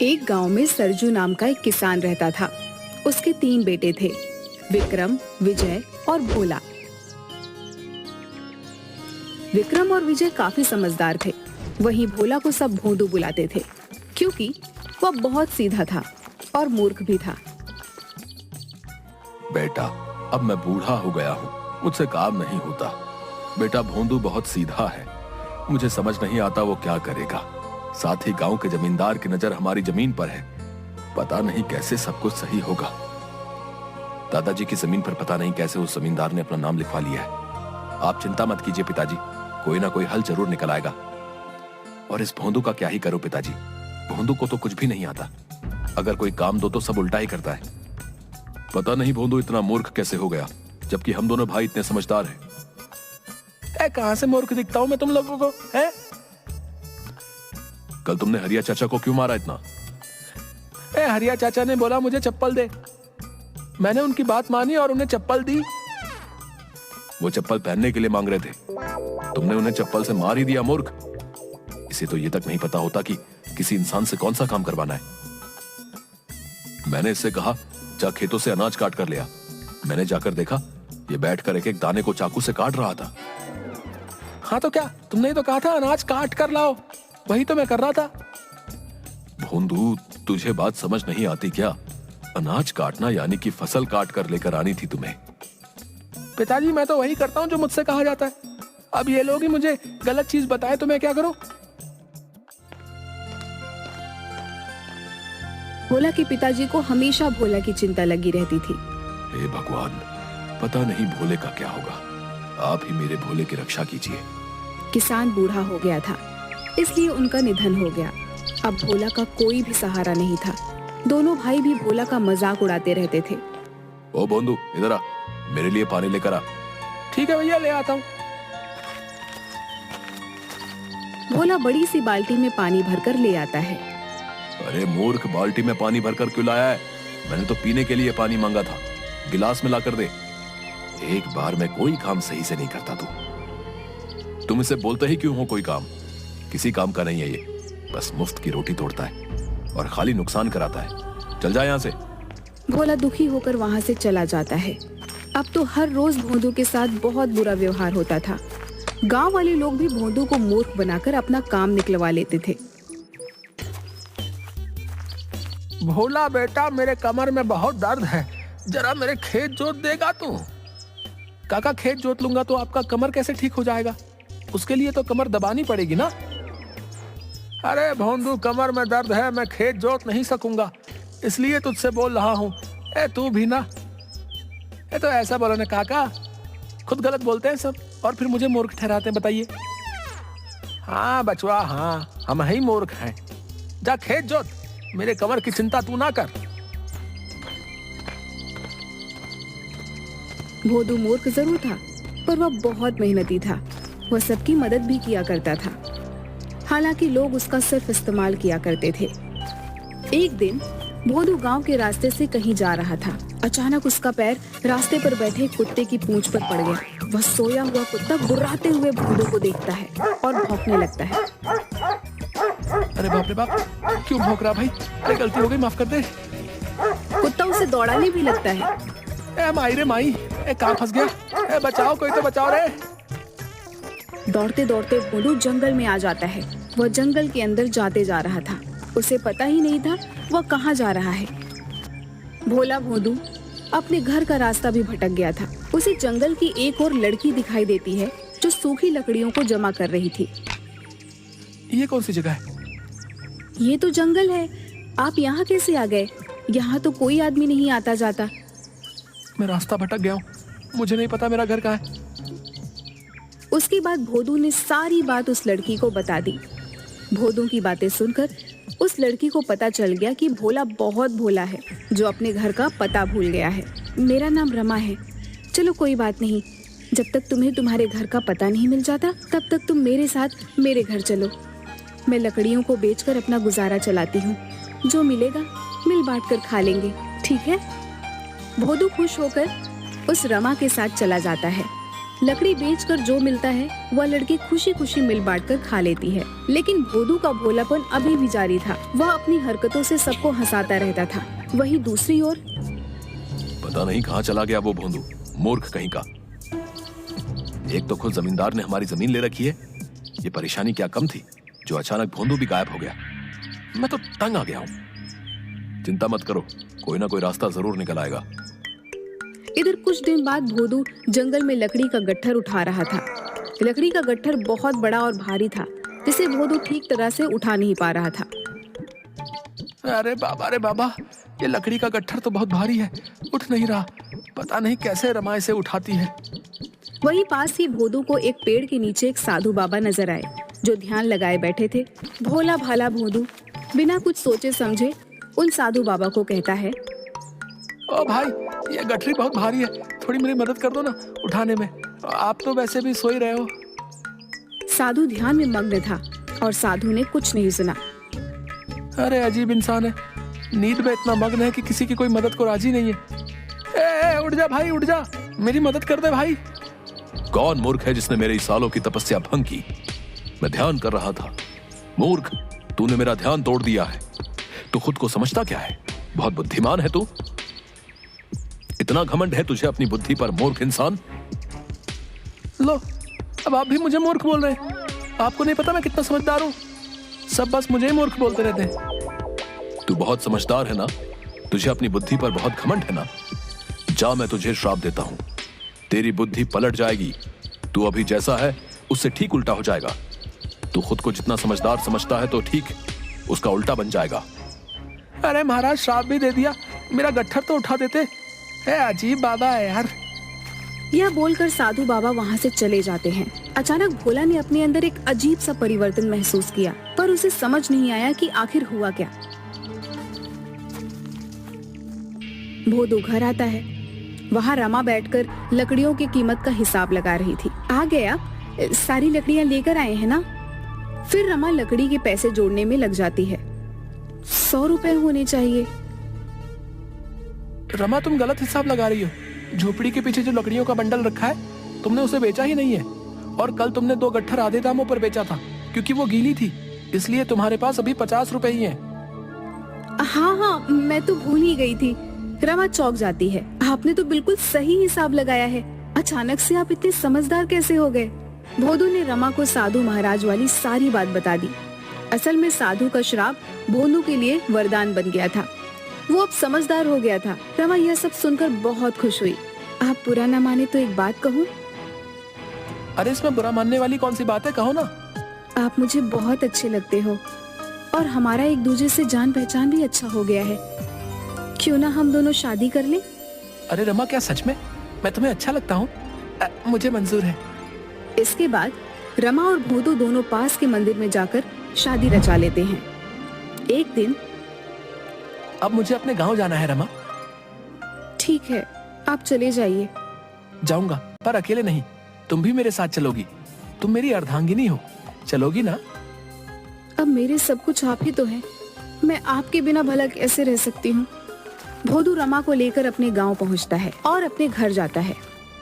एक गांव में सरजू नाम का एक किसान रहता था। उसके 3 बेटे थे, विक्रम, विजय और भोला। विक्रम और विजय काफी समझदार थे। वहीं भोला को सब भोंदू बुलाते थे, क्योंकि वह बहुत सीधा था और मूर्ख भी था। बेटा, अब मैं बूढ़ा हो गया हूँ, मुझसे काम नहीं होता। बेटा भोंदू बहुत सीधा है, मुझे समझ नहीं आता वो क्या करेगा। साथ ही गांव के जमींदार की नजर हमारी जमीन पर है, पता नहीं कैसे सब कुछ सही होगा। दादाजी की जमीन पर पता नहीं कैसे उस जमींदार ने अपना नाम लिखवा लिया है। आप चिंता मत कीजिए पिताजी, कोई ना कोई हल जरूर निकल आएगा। और इस भोंदू का क्या ही करो पिताजी, भोंदू को तो कुछ भी नहीं आता। अगर कोई काम दो तो सब उल्टा ही करता है। पता नहीं भोंदू इतना मूर्ख कैसे हो गया, जबकि हम दोनों भाई इतने समझदार हैं। कहां से मूर्ख दिखता हूं मैं तुम लोगों को, हैं? कल तुमने हरिया चाचा को क्यों मारा इतना? हरिया चाचा ने बोला मुझे चप्पल दे, मैंने उनकी बात मानी और उन्हें चप्पल दी। वो चप्पल पहनने के लिए मांग रहे थे, तुमने उन्हें चप्पल से मार ही दिया मूर्ख। इसे तो ये तक नहीं पता होता कि किसी इंसान से कौन सा काम करवाना है। मैंने इससे कहा जा खेतों से अनाज काट कर लिया। मैंने जाकर देखा ये बैठकर एक एक दाने को चाकू से काट रहा था। हाँ तो क्या, तुमने ही तो कहा था अनाज काट कर लाओ, वही तो मैं कर रहा था। भोंदू, तुझे बात समझ नहीं आती क्या? अनाज काटना यानी कि फसल काट कर लेकर आनी थी तुम्हें। पिताजी मैं तो वही करता हूँ जो मुझसे कहा जाता है। अब ये लोग ही मुझे गलत चीज बताए तो मैं क्या करूं? भोला के पिताजी को हमेशा भोला की चिंता लगी रहती थी। हे भगवान, पता नहीं भोले का क्या होगा, आप ही मेरे भोले की रक्षा कीजिए। किसान बूढ़ा हो गया था, इसलिए उनका निधन हो गया। अब भोला का कोई भी सहारा नहीं था। दोनों भाई भी भोला का मजाक उड़ाते रहते थे। ओ भोंदू, इधर आ, मेरे लिए पानी लेकर आ। ठीक है भैया, ले आता हूँ। भोला बड़ी सी बाल्टी में पानी भरकर ले आता है। अरे मूर्ख, बाल्टी में पानी भरकर क्यों लाया है? मैंने तो पीने के लिए पानी मांगा था, गिलास में लाकर दे। एक बार में कोई काम सही से नहीं करता तुम इसे बोलते ही क्यों हो कोई काम? किसी काम का नहीं है ये, बस मुफ्त की रोटी तोड़ता है और खाली नुकसान कराता है। चल जा यहाँ से। भोला दुखी होकर वहाँ से चला जाता है। अब तो हर रोज भोंदू के साथ बहुत बुरा व्यवहार होता था। गांव वाले लोग भी भोंदू को मूर्ख बनाकर अपना काम निकलवा लेते थे। भोला बेटा, मेरे कमर में बहुत दर्द है, जरा मेरे खेत जोत देगा तू? काका, खेत जोत लूंगा तो आपका कमर कैसे ठीक हो जाएगा? उसके लिए तो कमर दबानी पड़ेगी ना। अरे भोंदू, कमर में दर्द है, मैं खेत जोत नहीं सकूंगा, इसलिए तुझसे बोल रहा हूँ। तू भी ना, तो ऐसा बोलो ना काका, खुद गलत बोलते हैं सब और फिर मुझे मूर्ख ठहराते हैं। बताइए। हाँ बचवा, हाँ हम ही मूर्ख हैं। जा खेत जोत, मेरे कमर की चिंता तू ना कर। भोंदू मूर्ख जरूर था, पर वह बहुत मेहनती था। वह सबकी मदद भी किया करता था। हालांकि लोग उसका सिर्फ इस्तेमाल किया करते थे। एक दिन भोंदू गांव के रास्ते से कहीं जा रहा था। अचानक उसका पैर रास्ते पर बैठे कुत्ते की पूंछ पर पड़ गया। वह सोया हुआ कुत्ता गुर्राते हुए भोंदू को देखता है और भौंकने लगता है। अरे बाप रे बाप, क्यों भौंक रहा भाई? अरे गलती हो गई, माफ कर दे। कुत्ता उसे दौड़ाने भी लगता है। माई रे माई, कहाँ फंस गया? बचाओ, कोई तो बचाओ रे। दौड़ते दौड़ते भोंदू जंगल में आ जाता है। वह जंगल के अंदर जाते जा रहा था। उसे पता ही नहीं था वह कहाँ जा रहा है। भोला भोंदू अपने घर का रास्ता भी भटक गया था। उसे जंगल की एक और लड़की दिखाई देती है जो सूखी लकड़ियों को जमा कर रही थी। ये कौन सी जगह है? ये तो जंगल है, आप यहाँ कैसे आ गए? यहाँ तो कोई आदमी नहीं आता जाता। मैं रास्ता भटक गया हूँ, मुझे नहीं पता मेरा घर कहाँ है। उसके बाद भोंदू ने सारी बात उस लड़की को बता दी। भोंदू की बातें सुनकर उस लड़की को पता चल गया कि भोला बहुत भोला है, जो अपने घर का पता भूल गया है। मेरा नाम रमा है। चलो कोई बात नहीं, जब तक तुम्हें तुम्हारे घर का पता नहीं मिल जाता तब तक तुम मेरे साथ मेरे घर चलो। मैं लकड़ियों को बेचकर अपना गुजारा चलाती हूँ, जो मिलेगा मिल बांट कर खा लेंगे, ठीक है? भोंदू खुश होकर उस रमा के साथ चला जाता है। लकड़ी बेचकर जो मिलता है वह लड़की खुशी खुशी मिल बांटकर खा लेती है। लेकिन भोदू का भोलापन अभी भी जारी था। वह अपनी हरकतों से सबको हंसाता रहता था। वहीं दूसरी ओर पता नहीं कहाँ चला गया वो भोंदू, मूर्ख कहीं का। एक तो खुद जमींदार ने हमारी जमीन ले रखी है, ये परेशानी क्या कम थी जो अचानक भोंदू भी गायब हो गया। मैं तो तंग आ गया हूँ। चिंता मत करो, कोई ना कोई रास्ता जरूर निकल आएगा। इधर कुछ दिन बाद भोदू जंगल में लकड़ी का गट्ठर उठा रहा था। लकड़ी का गट्ठर बहुत बड़ा और भारी था, जिसे भोदू ठीक तरह से उठा नहीं पा रहा था। अरे बाबा, ये लकड़ी का गट्ठर तो बहुत भारी है, उठ नहीं रहा। पता नहीं कैसे रमा इसे उठाती है। वहीं पास ही भोदू को एक पेड़ के नीचे एक साधु बाबा नजर आए, जो ध्यान लगाए बैठे थे। भोला भाला भोदू बिना कुछ सोचे समझे उन साधु बाबा को कहता है, ओ भाई, ये गठरी बहुत भारी है, थोड़ी मेरी मदद कर दो ना उठाने में। आप तो वैसे भी सो ही रहे हो। साधु ध्यान में मग्न था और साधु ने कुछ नहीं सुना। अरे अजीब इंसान है, नींद में इतना मग्न है कि किसी की कोई मदद को राजी नहीं है। ए, उठ जा भाई, उठ जा, मेरी मदद कर दे भाई। कौन मूर्ख है जिसने मेरे सालों की तपस्या भंग की? मैं ध्यान कर रहा था। मूर्ख, तूने मेरा ध्यान तोड़ दिया है। तू खुद को समझता क्या है? बहुत बुद्धिमान है तू। इतना घमंड है तुझे अपनी बुद्धि पर, मूर्ख इंसान। लो, अब आप भी मुझे मूर्ख बोल रहे हैं। आपको नहीं पता मैं कितना समझदार हूँ? सब बस मुझे ही मूर्ख बोलते रहते हैं। तू बहुत समझदार है ना? तुझे अपनी बुद्धि पर बहुत घमंड है ना? जा, मैं तुझे श्राप देता हूँ, तेरी बुद्धि पलट जाएगी। तू अभी जैसा है उससे ठीक उल्टा हो जाएगा। तू खुद को जितना समझदार समझता है तो ठीक उसका उल्टा बन जाएगा। अरे महाराज, श्राप भी दे दिया, मेरा गट्ठर तो उठा देते। अजीब बाबा है यार। यह बोलकर साधु बाबा वहाँ से चले जाते हैं। अचानक भोला ने अपने अंदर एक अजीब सा परिवर्तन महसूस किया, पर उसे समझ नहीं आया कि आखिर हुआ क्या। भोदू घर आता है। वहाँ रमा बैठकर लकड़ियों की कीमत का हिसाब लगा रही थी। आ गया, सारी लकड़ियाँ लेकर आए हैं ना? फिर रमा लकड़ी के पैसे जोड़ने में लग जाती है। 100 रुपए होने चाहिए। रमा, तुम गलत हिसाब लगा रही हो। झोपड़ी के पीछे जो लकड़ियों का बंडल रखा है, तुमने उसे बेचा ही नहीं है। और कल तुमने 2 गट्ठर आधे दामों पर बेचा था, क्योंकि वो गीली थी, इसलिए तुम्हारे पास अभी 50 रुपए ही हैं। हाँ, मैं तो भूल ही गई थी। रमा चौंक जाती है। आपने तो बिल्कुल सही हिसाब लगाया है। अचानक से आप इतने समझदार कैसे हो गए? भोदू ने रमा को साधु महाराज वाली सारी बात बता दी। असल में साधु का श्राप भोदू के लिए वरदान बन गया था। वो अब समझदार हो गया था। रमा यह सब सुनकर बहुत खुश हुई। आप बुरा न माने तो एक बात कहूँ? अरे, इसमें बुरा मानने वाली कौन सी बात है, कहो ना। आप मुझे बहुत अच्छे लगते हो और हमारा एक दूसरे से जान पहचान भी अच्छा हो गया है। क्यों ना हम दोनों शादी कर लें? अरे रमा, क्या सच में मैं तुम्हें अच्छा लगता हूँ? मुझे मंजूर है। इसके बाद रमा और भोदू दोनों पास के मंदिर में जाकर शादी रचा लेते हैं। एक दिन, अब मुझे अपने गांव जाना है रमा। ठीक है, आप चले जाइए। जाऊंगा, पर अकेले नहीं, तुम भी मेरे साथ चलोगी। तुम मेरी अर्धांगिनी हो, चलोगी ना? अब मेरे सब कुछ आप ही तो हैं। मैं आपके बिना भला कैसे रह सकती हूँ? भोदू रमा को लेकर अपने गांव पहुँचता है और अपने घर जाता है।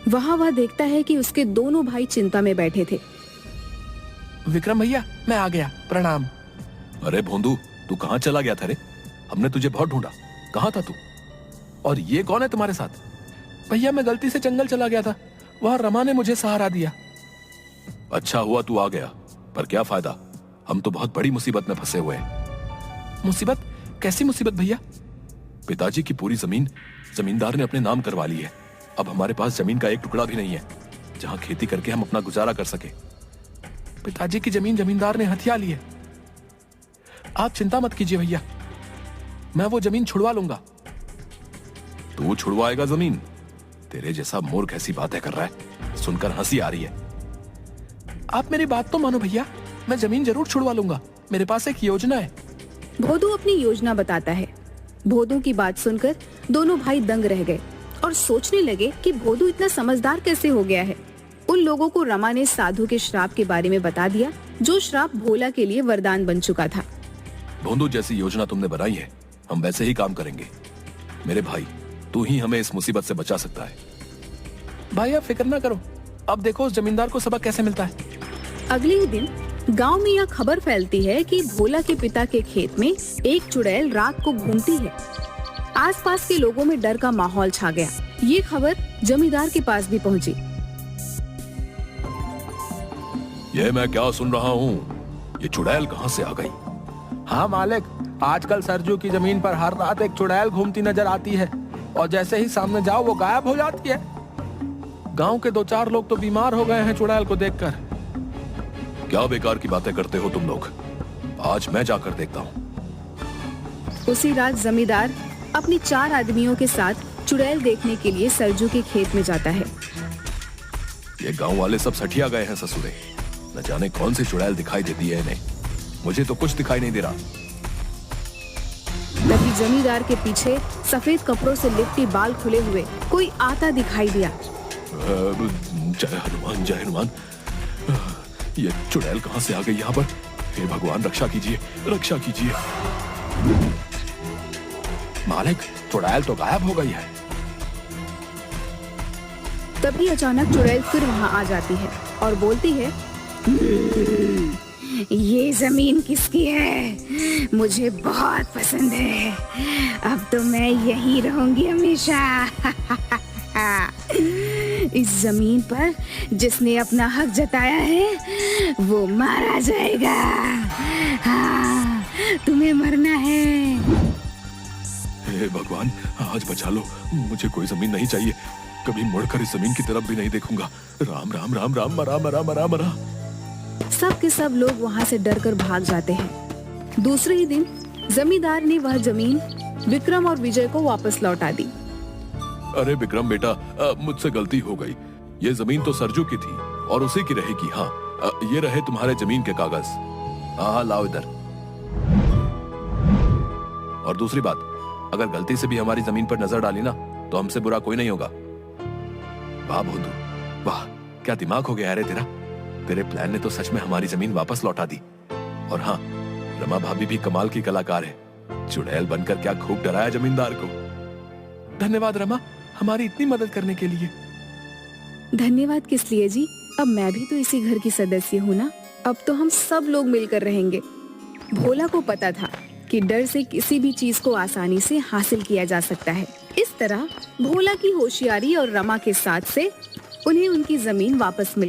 वहाँ वह देखता है कि उसके दोनों भाई चिंता में बैठे थे। विक्रम भैया, मैं आ गया, प्रणाम। अरे भोंदू, तू कहाँ चला गया था रे? हमने तुझे बहुत ढूंढा, कहाँ था तू? और ये कौन है तुम्हारे साथ? भैया, मैं गलती से जंगल चला गया था, वहाँ रमा ने मुझे सहारा दिया। अच्छा हुआ तू आ गया, पर क्या फायदा? हम तो बहुत बड़ी मुसीबत में फंसे हुए हैं। मुसीबत? कैसी मुसीबत भैया? पिताजी की पूरी जमीन जमींदार ने अपने नाम करवा ली है। अब हमारे पास जमीन का एक टुकड़ा भी नहीं है जहाँ खेती करके हम अपना गुजारा कर सके। पिताजी की जमीन जमींदार ने हथिया ली है। आप चिंता मत कीजिए भैया, मैं वो जमीन छुड़वा लूंगा। तू छुड़वाएगा जमीन? तेरे जैसा मूर्ख ऐसी बातें कर रहा है, सुनकर हंसी आ रही है। आप मेरी बात तो मानो भैया, मैं जमीन जरूर छुड़वा लूंगा। मेरे पास एक योजना है। भोदू अपनी योजना बताता है। भोदू की बात सुनकर दोनों भाई दंग रह गए और सोचने लगे कि भोदू इतना समझदार कैसे हो गया है। उन लोगों को रमा ने साधु के श्राप के बारे में बता दिया, जो श्राप भोला के लिए वरदान बन चुका था। भोंदू, जैसी योजना तुमने बनाई है हम वैसे ही काम करेंगे। मेरे भाई, तू ही हमें इस मुसीबत से बचा सकता है। भाई, आप फिक्र ना करो, अब देखो उस जमींदार को सबक कैसे मिलता है। अगले ही दिन गांव में यह खबर फैलती है कि भोला के पिता के खेत में एक चुड़ैल रात को घूमती है। आसपास के लोगों में डर का माहौल छा गया। ये खबर जमींदार के पास भी पहुंची। ये मैं क्या सुन रहा हूँ? ये चुड़ैल कहाँ से आ गई? हाँ मालिक, आजकल सरजू की जमीन पर हर रात एक चुड़ैल घूमती नजर आती है और जैसे ही सामने जाओ वो गायब हो जाती है। गांव के 2-4 लोग तो बीमार हो गए हैं चुड़ैल को देखकर। क्या बेकार की बातें करते हो तुम लोग? आज मैं जाकर देखता हूँ। उसी रात जमींदार अपनी 4 आदमियों के साथ चुड़ैल देखने के लिए सरजू के खेत में जाता है। ये गांव वाले सब सठिया गए हैं ससुरे। न जाने कौन सी चुड़ैल दिखाई देती है इन्हें। मुझे तो कुछ दिखाई नहीं दे रहा। तभी जमींदार के पीछे सफेद कपड़ों से लिपटी बाल खुले हुए कोई आता दिखाई दिया। जय हनुमान, जय हनुमान। ये चुड़ैल कहाँ से आ गई यहाँ पर? हे भगवान, रक्षा कीजिए, रक्षा कीजिए। मालिक, चुड़ैल तो गायब हो गई है। तभी अचानक चुड़ैल फिर वहाँ आ जाती है और बोलती है, ये जमीन किसकी है? मुझे बहुत पसंद है। अब तो मैं यहीं रहूंगी हमेशा। इस जमीन पर जिसने अपना हक जताया है वो मारा जाएगा। हाँ, तुम्हें मरना है। हे भगवान, आज बचा लो। मुझे कोई जमीन नहीं चाहिए। कभी मुड़कर इस जमीन की तरफ भी नहीं देखूंगा। राम राम राम राम, मरा मरा मरा मरा। सब के सब लोग वहाँ से डरकर भाग जाते हैं। दूसरे ही दिन जमींदार ने वह जमीन विक्रम और विजय को वापस लौटा दी। अरे विक्रम बेटा, मुझसे गलती हो गई। ये जमीन तो सरजू की थी और उसी की रहेगी। हाँ, ये रहे तुम्हारे जमीन के कागज। हाँ, लाओ इधर। और दूसरी बात, अगर गलती से भी हमारी जमीन पर नजर डाली ना तो हमसे बुरा कोई नहीं होगा। वाह भोंदू, वाह, क्या दिमाग हो गया है रे तेरा। तेरे प्लान ने तो सच में हमारी जमीन वापस लौटा दी। और हाँ, रमा भाभी भी कमाल की कलाकार है। चुड़ैल बनकर क्या खूब डराया जमींदार को। धन्यवाद रमा, हमारी इतनी मदद करने के लिए। धन्यवाद किस लिए जी? अब मैं भी तो इसी घर की सदस्य हूँ ना। अब तो हम सब लोग मिलकर रहेंगे। भोला को पता था कि डर से किसी भी चीज को आसानी से हासिल किया जा सकता है। इस तरह भोला की होशियारी और रमा के साथ से उन्हें उनकी जमीन वापस मिल